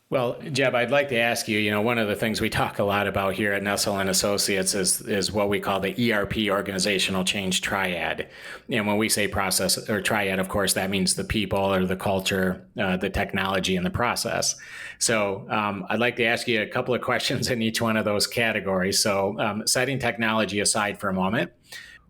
Well, Jebb, I'd like to ask you, one of the things we talk a lot about here at Nestell and Associates is what we call the ERP organizational change triad. And when we say process or triad, of course, that means the people or the culture, the technology, and the process. So I'd like to ask you a couple of questions in each one of those categories. So setting technology aside for a moment,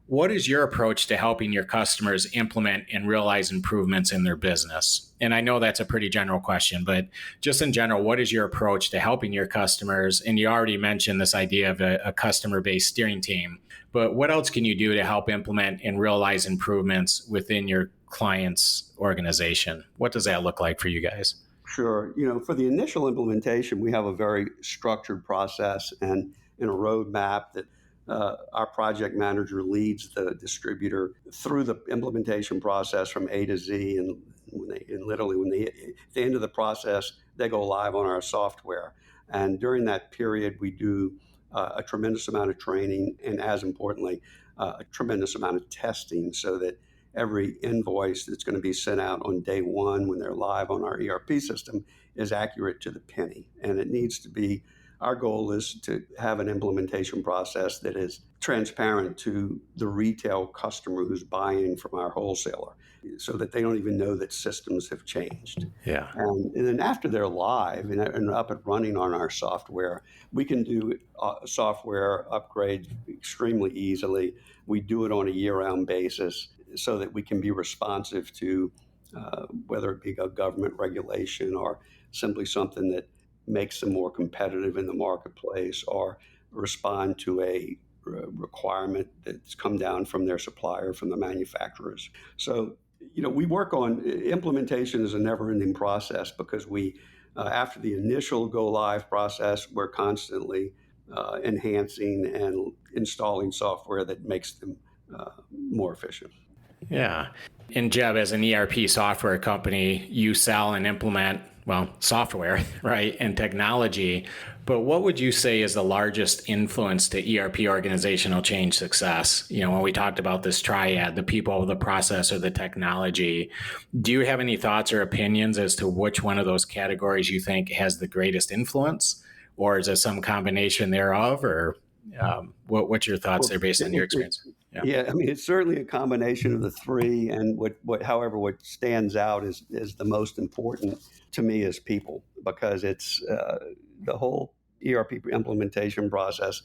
what is your approach to helping your customers implement and realize improvements in their business? And I know that's a pretty general question, but just in general, what is your approach to helping your customers? And you already mentioned this idea of a customer-based steering team, but what else can you do to help implement and realize improvements within your client's organization? What does that look like for you guys? Sure. For the initial implementation, we have a very structured process and in a roadmap that our project manager leads the distributor through the implementation process from A to Z. At the end of the process, they go live on our software. And during that period, we do a tremendous amount of training and, as importantly, a tremendous amount of testing so that every invoice that's going to be sent out on day one when they're live on our ERP system is accurate to the penny. And it needs to be, our goal is to have an implementation process that is transparent to the retail customer who's buying from our wholesaler so that they don't even know that systems have changed. Yeah. And then after they're live and up and running on our software, we can do software upgrades extremely easily. We do it on a year-round basis so that we can be responsive to whether it be a government regulation or simply something that makes them more competitive in the marketplace or respond to a requirement that's come down from their supplier, from the manufacturers. So, we work on implementation is a never-ending process because after the initial go-live process, we're constantly enhancing and installing software that makes them more efficient. Yeah. And Jebb, as an ERP software company, you sell and implement, software, right, and technology. But what would you say is the largest influence to ERP organizational change success? When we talked about this triad, the people, the process, or the technology, do you have any thoughts or opinions as to which one of those categories you think has the greatest influence? Or is it some combination thereof? Or what's your thoughts there based on your experience? Yeah, I mean, it's certainly a combination of the three, and what stands out is the most important to me is people, because it's the whole ERP implementation process,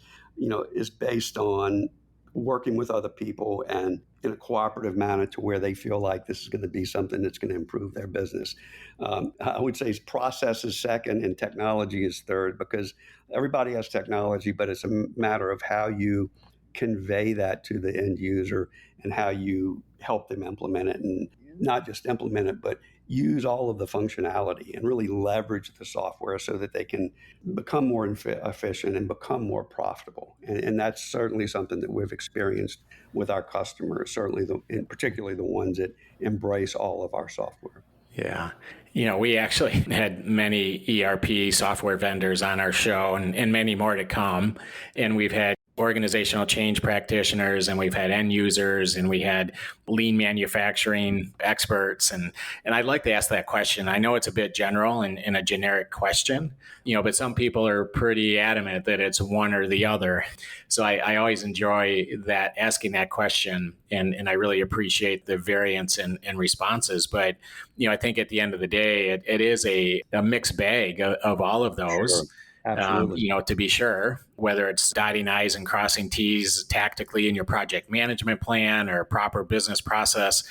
is based on working with other people and in a cooperative manner to where they feel like this is going to be something that's going to improve their business. I would say process is second and technology is third, because everybody has technology, but it's a matter of how you convey that to the end user and how you help them implement it, and not just implement it, but use all of the functionality and really leverage the software so that they can become more efficient and become more profitable. And that's certainly something that we've experienced with our customers, certainly and particularly the ones that embrace all of our software. Yeah. We actually had many ERP software vendors on our show and many more to come. And we've had organizational change practitioners, and we've had end users, and we had lean manufacturing experts. And I'd like to ask that question. I know it's a bit general and a generic question, but some people are pretty adamant that it's one or the other. So I always enjoy that, asking that question, and I really appreciate the variance in responses. But, I think at the end of the day, it is a mixed bag of all of those. Sure. Absolutely. To be sure, whether it's dotting I's and crossing T's tactically in your project management plan or proper business process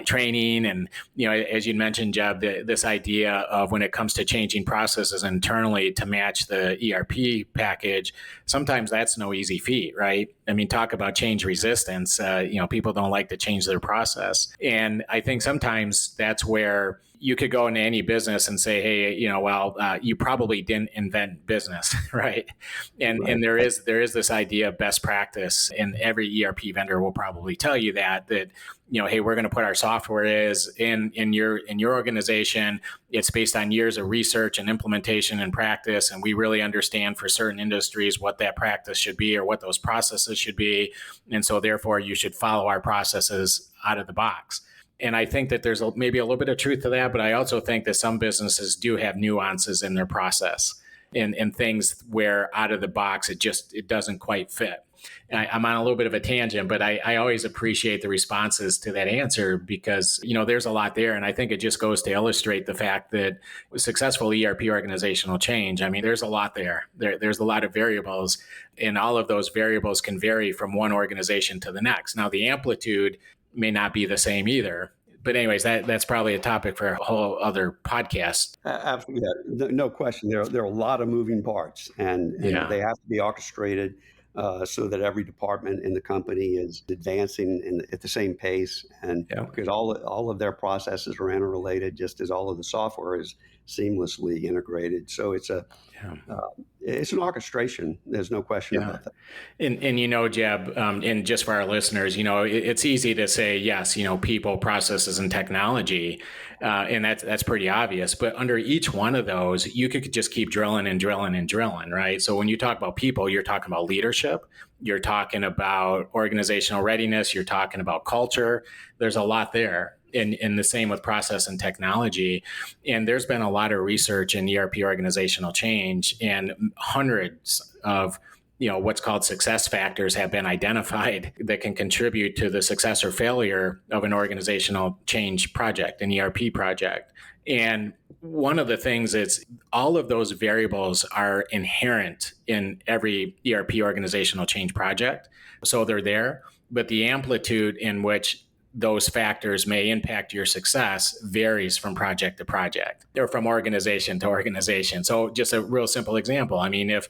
training. And, as you mentioned, Jebb, this idea of when it comes to changing processes internally to match the ERP package, sometimes that's no easy feat, right? I mean, talk about change resistance. People don't like to change their process. And I think sometimes that's where you could go into any business and say, hey, you probably didn't invent business, right? And Right. and there is this idea of best practice, and every ERP vendor will probably tell you that hey, we're going to put our software in your organization. It's based on years of research and implementation and practice, and we really understand for certain industries what that practice should be or what those processes should be, and so therefore you should follow our processes out of the box. And I think that there's maybe a little bit of truth to that, but I also think that some businesses do have nuances in their process and things where out of the box, it doesn't quite fit. I'm on a little bit of a tangent, but I always appreciate the responses to that answer because, there's a lot there. And I think it just goes to illustrate the fact that with successful ERP organizational change, I mean, there's a lot there's a lot of variables, and all of those variables can vary from one organization to the next. Now, the amplitude may not be the same either. But anyways, that's probably a topic for a whole other podcast. Absolutely, no question. There are a lot of moving parts, and Yeah. they have to be orchestrated so that every department in the company is advancing at the same pace, and Yeah. because all of their processes are interrelated, just as all of the software is seamlessly integrated. So Yeah. it's an orchestration. There's no question Yeah. about that. And Jebb, and just for our listeners, it's easy to say, yes, people, processes, and technology. And that's pretty obvious. But under each one of those, you could just keep drilling and drilling and drilling, right? So when you talk about people, you're talking about leadership, you're talking about organizational readiness, you're talking about culture. There's a lot there. And the same with process and technology. And there's been a lot of research in ERP organizational change, and hundreds of what's called success factors have been identified that can contribute to the success or failure of an organizational change project, an ERP project. And one of the things is all of those variables are inherent in every ERP organizational change project. So they're there, but the amplitude in which those factors may impact your success varies from project to project or from organization to organization. So just a real simple example. I mean, if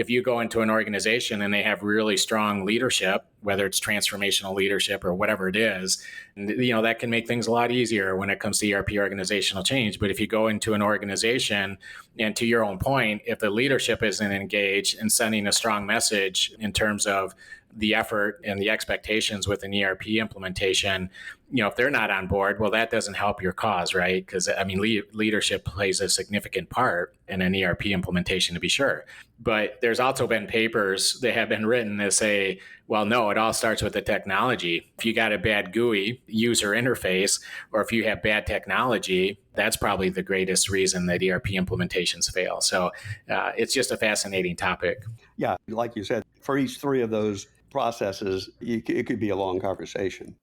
you go into an organization and they have really strong leadership, whether it's transformational leadership or whatever it is, that can make things a lot easier when it comes to ERP organizational change. But if you go into an organization, and to your own point, if the leadership isn't engaged in sending a strong message in terms of the effort and the expectations with an ERP implementation, if they're not on board, well, that doesn't help your cause, right? Because I mean, leadership plays a significant part in an ERP implementation, to be sure. But there's also been papers that have been written that say, well, no, it all starts with the technology. If you got a bad GUI user interface, or if you have bad technology, that's probably the greatest reason that ERP implementations fail. So it's just a fascinating topic. Yeah, like you said, for each three of those processes, it could be a long conversation.